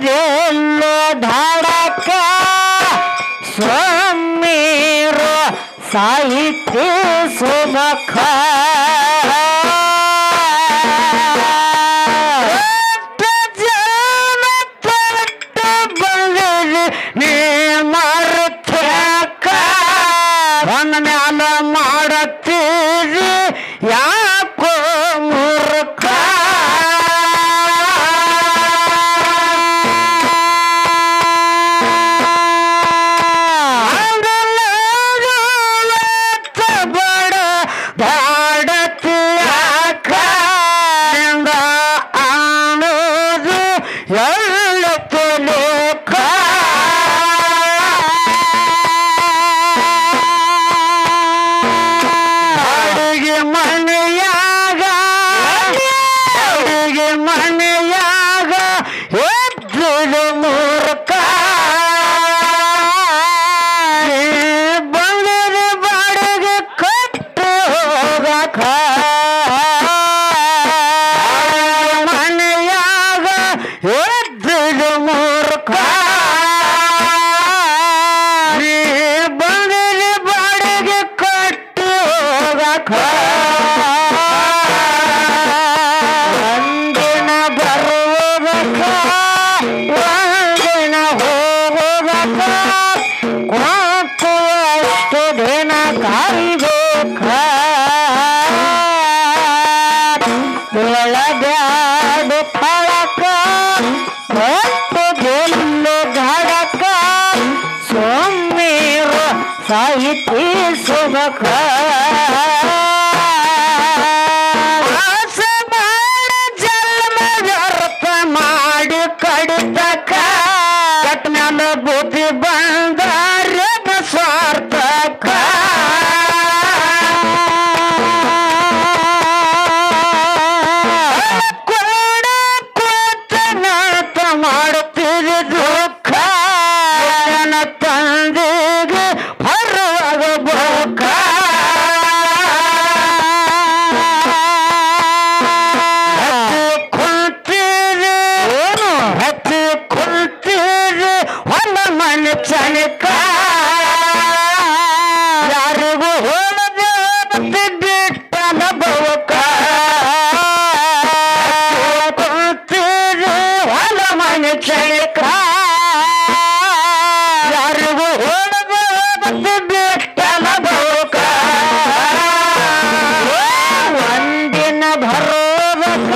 ಬರುವುದಿಲ್ಲ ಧಾಡಕ ಸ್ವಾಮೀರು ಸಾಹಿತ್ಯ ಸುಮಖ ಮ್ಯಾಲ ಮಾಡತ್ತೀರಿ ಯಾಕೋ ಮೂರ್ಖ ಬಡ ಬಾಡತಿ ಯಾಕ ಅನ್ನೋದು ಎಲ್ಲ ಲೋಕ ಮನೆಯಾಗ ಎದ್ದು ಮೂರ್ಖ ಬಂದಿರ ಬಾಡಿಗೆ ಕಟ್ಟು ಹೋಗಕ ಮನೆಯಾಗ ಎದ್ದು ಮೂರ್ಖ ಬಂದಿರ ಬಾಡಿಗೆ ಕಟ್ಟು ಹೋಗಕ ಬ್ಯಾಡ ಫಳಕ ಹೊತ್ತು ಗೆಲ್ಲು ಧಡಕ ಸೋಮೇರ ಸಾಹಿತಿ ಸುಮಖ ಜನ್ಮದರ್ಥ ಮಾಡಿ ಕಡಿತಕ ಕಟ್ ಮ್ಯಾಲ ಬುದ್ಧಿ ಬಂದಾರ ಸ್ವಾರ್ಥಕ ಮಾಡುತ್ತೀರಿ ದುಃಖ ನನ್ನ ತಂದೆಗೆ ಹೊರವಾಗ ಬೋಕ ಕುಂತೀರಿ ಏನು ಹತ್ತಿ ಕುಂತೀರಿ ಹೊಲ ಮನೆ ಚಣಿಕ ಯಾರಿಗೂ ಹೋಲದೆ ಬಿಟ್ಟನ ಬೋಕ ಚಳಿಕ ಯಾರಿಗೂ ಹೋಲದೆ ಬಿಟ್ಟನ ಬೋಕ ಒಂದಿನ ಬರೋದಕ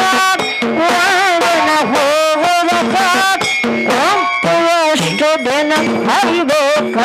ಒಂದಿನ ಹೋಗೋದಕ ಕೊಂಪು ಎಷ್ಟು ದಿನ ಹರಿಬೇಕ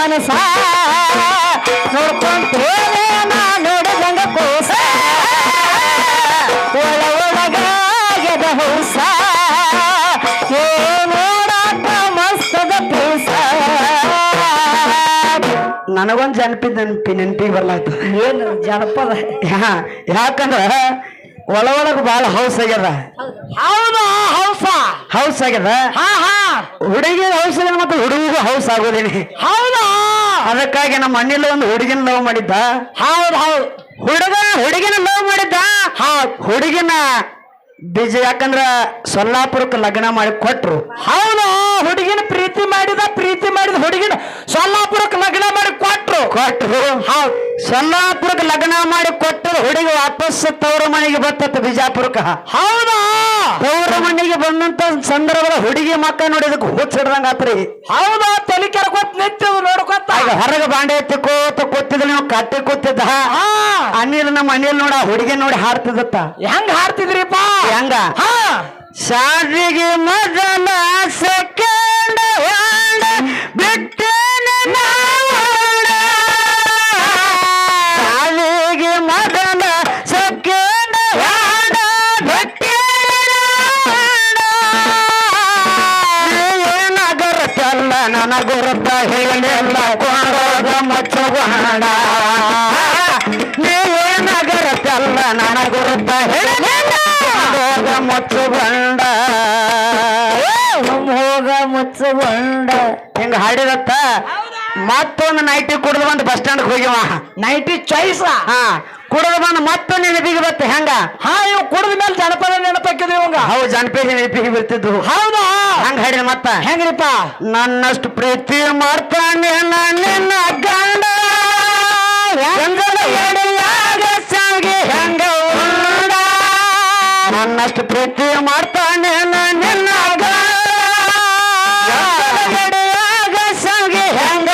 ಮನಸ ನೋಡ್ಕೊಂತೇನೆ ನಾ ನೋಡಿದಂಗ ಕೋಸ ಒಳಗಾಗ್ಯದ ಹೊಸ ನೋಡಾಕ ಮಸ್ತದ ಪೀಸ. ನನಗೊಂದು ನೆನಪಿಗೆ ಬರ್ಲಾಯ್ತು. ಏನು ಜನಪದ? ಯಾಕಂದ್ರ ಒಳಗ ಬಾಳ ಹೌಸ್ ಆಗ್ಯದ. ಹೌದಾ? ಹೌಸ್ ಆಗ್ಯದ. ಹುಡುಗಿ ಹೌಸ್ ಆಗ್ಯದ ಮತ್ತೆ ಹುಡುಗಿಗೂ ಹೌಸ್ ಆಗೋದೇನೆ. ಹೌದಾ? ಅದಕ್ಕಾಗಿ ನಮ್ಮ ಮನೇಲಿ ಒಂದು ಹುಡುಗಿನ ಲವ್ ಮಾಡಿದ್ದ. ಹೌದು. ಹುಡುಗಿನ ಲವ್ ಮಾಡಿದ್ದ. ಹುಡುಗಿನ ಬೀಜ ಯಾಕಂದ್ರ ಸೊಲ್ಲಾಪುರಕ್ಕೆ ಲಗ್ನ ಮಾಡಿ ಕೊಟ್ರು. ಹೌದು. ಹುಡುಗಿನ ಪ್ರೀತಿ ಮಾಡಿದ ಹುಡುಗಿನ ಸೊಲ್ಲಾಪುರಕ್ಕೆ ಲಗ್ನ ಮಾಡಿ ಕೊಟ್ರು. ಹೌದು. ಸೊಲ್ಲಾಪುರಕ್ಕೆ ಲಗ್ನ ಮಾಡಿ ಕೊಟ್ಟರು. ಹುಡುಗಿ ವಾಪಸ್ ತವ್ರ ಮನೆಗೆ ಬರ್ತತ್ತ ಬಿಜಾಪುರಕ್ಕ. ಹೌದಾ? ತವ್ರ ಮನೆಗೆ ಬಂದಂತ ಸಂದರ್ಭದ ಹುಡುಗಿ ಮಕ್ಕ ನೋಡಿದಕ್ಕೆ ಹುಚ್ಚಿಡ್ದಂಗ ಆತ್ರಿ. ಹೌದಾ? ತಲೆ ಕೆರ್ಕೊತ್ ನಿಂತಿದ್ ನೋಡ್ಕೊತ ಹೊರಗೆ ಬಾಂಡೆ ಎತ್ತಿಕೋತ ಕೂತಿದ್ರು. ನೀವು ಕಟ್ಟಿ ಕೂತಿದ್ದ ಅನಿಲ್ ನಮ್ಮ ಅನಿಲ್ ನೋಡ ಹುಡುಗಿ ನೋಡಿ ಹಾಡ್ತಿದತ್ತ. ಹೆಂಗ್ ಹಾಡ್ತಿದ್ರಿಪ್ಪ? ಹೆಂಗ? ಶಾದಿಗೆ ಮೊದಲ ಸೆಕೆಂಡ್ ಬಿಟ್ಟೇನೆ ಶಾದಿಗೆ ಮೊದಲ ಸೆಕೆಂಡ್ ಏನಾಗರುತ್ತಲ್ಲ ನನಗುರುತ್ತ ಹೇಳಿಲ್ಲ ಕೊಂಡೋದ ಮಚ್ಚಗೊಂಡ. ನೀವೇನಾಗರುತ್ತಲ್ಲ ನನಗುರುತ್ತ ಹೇಳಿಲ್ಲ ಮುಚ್ಚುಗೊಂಡ ಮುಚ್ಚುಗೊಂಡ ಹಿಂಗ ಹಾಡಿದತ್ತ. ಮತ್ತೊಂದು ನೈಟಿ ಕುಡ್ದು ಬಂದು ಬಸ್ ಸ್ಟ್ಯಾಂಡ್ ಹೋಗಿವ. ನೈಟಿ ಚಾಯ್ಸ್ ಕುಡ್ದು ಬಂದು ಮತ್ತೊಂದು ನೆನಪಿಗೆ ಬತ್ತ. ಹೆಂಗ? ಇವ್ ಕುಡ್ದ ಮೇಲೆ ಜನಪದ ನೆನಪಾಕಿದ್ವಿ ಇವಂಗ. ಹೌದು, ಜನಪದ ನೆನಪಿಗೆ ಬರ್ತಿದ್ದು. ಹೌದಾ? ಹಂಗ ಹಾಡಿದ ಮತ್ತ ಹೆಂಗ್ರಿಪ್ಪ? ನನ್ನಷ್ಟು ಪ್ರೀತಿ ಮಾಡ್ತಾನೆ ನಿನ್ನ ಗಂಡ ಹೆಂಗ ನನ್ನಷ್ಟು ಪ್ರೀತಿ ಮಾಡ್ತಾನೆ ನಿನ್ನ ಗಡಿಯಾಗ ಸಂಗಿ ಹೆಂಗ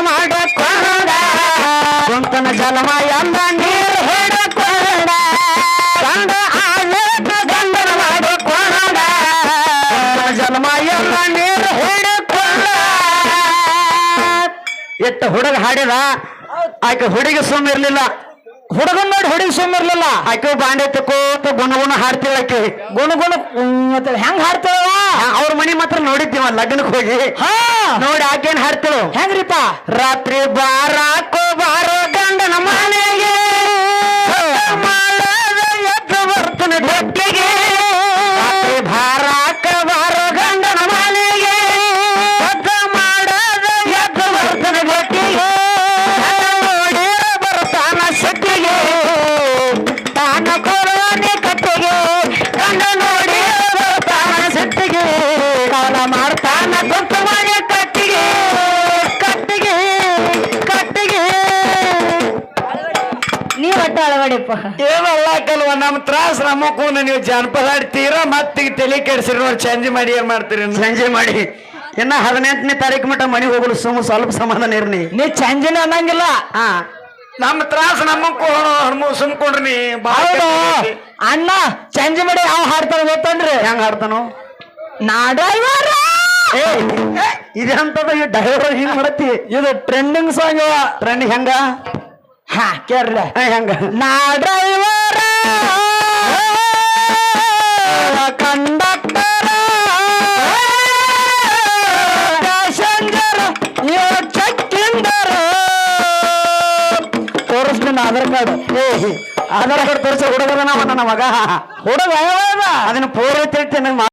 ಮಾಡಿಕೊಂಡ ಕುಂತನ ಜಲಮ ಎಲ್ಲ ನೀರು ಹಿಡಕೊಂಡ ಗಂಡ ಗಂಡನ ಮಾಡಿಕೊಂಡ ಜಲಮ ಎಲ್ಲ ನೀರು ಹಿಡಕೊಂಡ. ಎತ್ತ ಹುಡುಗ ಹಾಡಿದ. ಆಕೆ ಹುಡುಗಿ ಸುಮ್ಮಿರ್ಲಿಲ್ಲ. ಹುಡುಗನ್ ನೋಡಿ ಹುಡುಗಿ ಸುಮ್ಮಿರ್ಲಿಲ್ಲ. ಆಕೆ ಬಾಂಡೆ ತಕೋತ ಗುಣಗುಣ ಹಾಡ್ತಿಳ. ಆಕೆ ಗುಣಗುಣ ಹೆಂಗ್ ಹಾಡ್ತಾಳ? ಅವ್ರ ಮನಿ ಮಾತ್ರ ನೋಡಿದ್ದೀವ ಲಗ್ನಕ್ಕೆ ಹೋಗಿ. ನೋಡಿ ಆಕೇನ್ ಹಾಡ್ತಿಳು ಹೆಂಗ್ರಿಪ್ಪ? ರಾತ್ರಿ ಬಾರಾಕೋ ಬಾರೋ ಗಂಡನ ಮನೆಗೆ ಎದ್ದು ಬರ್ತನ ಬೆಟ್ಟಿಗೆ. ರಾತ್ರಿ ಬಾರಾಕ ಬಾರೋ ಗಂಡನ ಮನೆಗೆ ಎದ್ದು ಮಾಡದ ಎದ್ದು ಬರ್ತನ ಬೆಟ್ಟಿಗೆ. ನೋಡಿ ಬರ್ತಾನ ಶೆಟ್ಟಿಗೆ ತಾನ ಕೊಡೋನೆ ಕಟ್ಟಿಗೆ. ಗಂಡ ನೋಡಿ ಬರ್ತಾನ ಶೆಟ್ಟಿಗೆ ಕಾಲ ಮಾಡ್ತಾನ ಕುಂತ ಮನೆ ಕಟ್ಟಿಗೆ ಕಟ್ಟಿಗೆ ಕಟ್ಟಿಗೆ. ನೀವ್ ಒಟ್ಟ ಅಳವಡಿಪ್ಪ ಏನಲ್ಲ ಕಲ್ವ. ನಮ್ ತ್ರಾಸ ನಮ್ಮಕ್ಕೂ ನೀವು ಜನಪದ ಹಾಡ್ತೀರ ಮತ್ತೀಗ ತಲೆ ಕೆಡಿಸಿರಿ ನೋಡಿ. ಸಂಜೆ ಮಾಡಿ ಏನ್ ಮಾಡ್ತೀರಿ? ಸಂಜೆ ಮಾಡಿ ಇನ್ನ 18ನೇ ತಾರೀಕು ಮಟ್ಟ ಮನೆಗೆ ಹೋಗಲು ಸ್ವಲ್ಪ ಸಮಾಧಾನ ಇರ್ನಿ. ನೀ ಸಂಜೆನ ಅನ್ನಂಗಿಲ್ಲ. ನಮ್ಮ ತ್ರಾಸ ನಮ್ಮಕ್ಕೂ ಸುಮ್ಕೊಂಡ್ರಿ ನೀ. ಅಣ್ಣ ಸಂಜೆ ಮಾಡಿ ಯಾವ ಹಾಡ್ತಾನ ಗೊತ್ತನ್ರಿ? ಹೆಂಗ್ ಹಾಡ್ತಾನು? ನಾ ಡ್ರೈವರ್. ಇದಂತದ ಈ ಡ್ರೈವರ್ ಹಿಂಗ್ ಮಾಡತ್ತಿ. ಇದು ಟ್ರೆಂಡಿಂಗ್ ಸಾಂಗ್. ಟ್ರೆಂಡಿಂಗ್ ಹೆಂಗ? ಕೇರ್ಲ ಹೆಂಗ? ನಾ ಡ್ರೈವರ್ ಕಂಡಕ್ಟರ್ ಪ್ಯಾಸೆಂಜರ್ ಚೆಕ್ಕಿಂದರ್. ತೋರಿಸ್ತೀನಿ ಆಧಾರ್ ಕಾರ್ಡ್. ಆಧಾರ್ ಕಾರ್ಡ್ ತೋರಿಸಿ ಹುಡುಗದ ನಮ್ಮ ಮಗ ಹುಡುಗ ಅದನ್ನ ಪೂರೈತಿ